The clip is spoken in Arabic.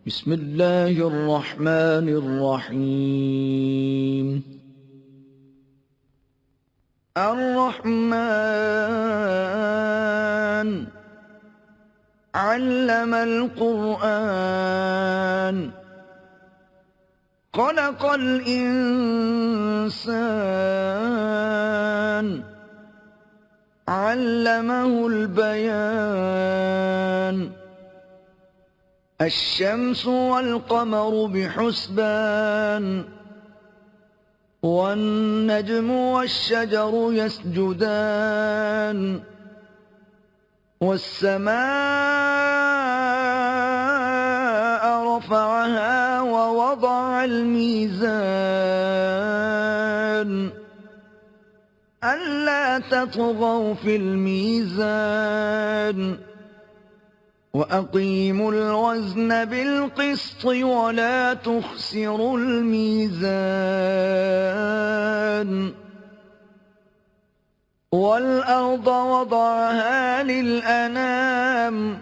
بسم الله الرحمن الرحيم. الرحمن علم القرآن خلق الإنسان علمه البيان. الشمس والقمر بحسبان والنجم والشجر يسجدان والسماء رفعها ووضع الميزان ألا تطغوا في الميزان وأقيموا الوزن بالقسط ولا تخسروا الميزان. والأرض وضعها للأنام